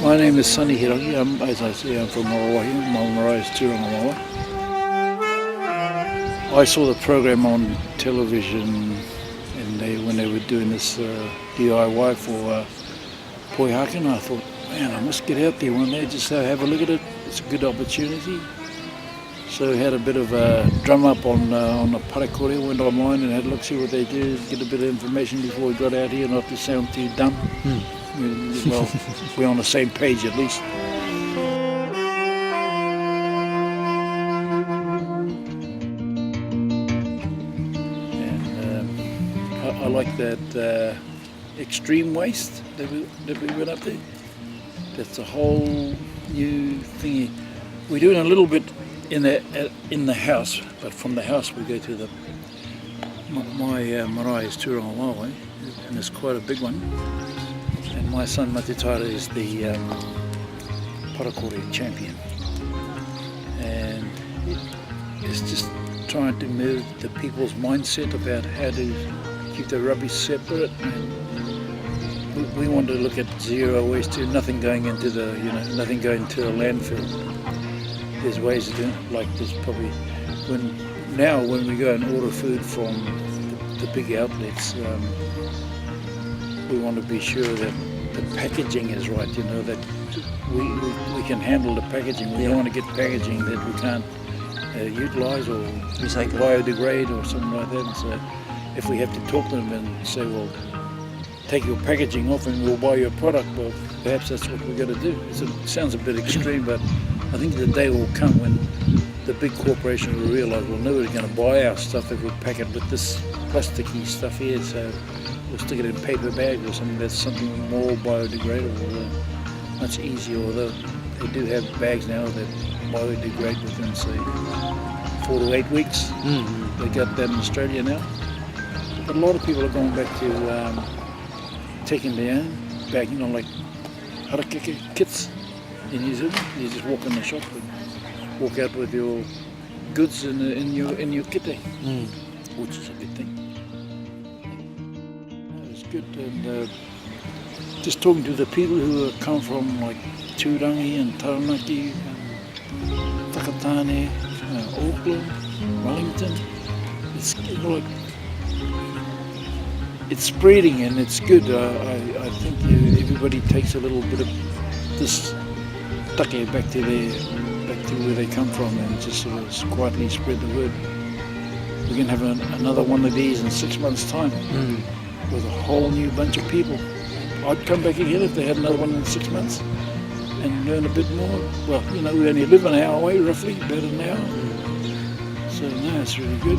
My name is Sonny Herangi. As I say, I'm from Whaingaroa. Marae is Whaingaroa. I saw the program on television when they were doing this DIY for Poihakena. I thought, man, I must get out there one day, just have a look at it. It's a good opportunity. So I had a bit of a drum up on the parakore, went online and had a look, see what they do, get a bit of information before we got out here, not to sound too dumb. Well, we're on the same page at least. I like that extreme waste that we went up there. That's a whole new thingy. We're doing a little bit in the house, but from the house we go to my marae is Whaingaroa, and it's quite a big one. And my son Matitara is the parakore champion, and it's just trying to move the people's mindset about how to keep the rubbish separate. And we want to look at zero waste, to nothing going into nothing going to a landfill. There's ways of doing it, like there's probably when we go and order food from the big outlets, we want to be sure that the packaging is right, that we can handle the packaging. We don't want to get packaging that we can't utilise or recycle, biodegrade or something like that. And so if we have to talk to them and say, well, take your packaging off and we'll buy your product, well, perhaps that's what we're going to do. It sounds a bit extreme, but I think the day will come when the big corporations will realise, well, nobody's going to buy our stuff if we pack it with this plasticky stuff here, so we'll stick it in paper bags or something that's something more biodegradable, much easier, although they do have bags now that biodegrade within, say, 4 to 8 weeks. They got that in Australia now. But a lot of people are going back to taking their own bag, like harakeke kits in New Zealand. You just walk in the shop and walk out with your goods in your kite, which is a good thing. It's good, and just talking to the people who come from like Turangi and Taranaki, Takatane, Auckland, Wellington. It's spreading and it's good. I think everybody takes a little bit of this take back to where they come from and just sort of quietly spread the word. We're going to have another one of these in 6 months' time with a whole new bunch of people. I'd come back again if they had another one in 6 months and learn a bit more. Well, we only live an hour away, roughly, about an hour. So no, it's really good.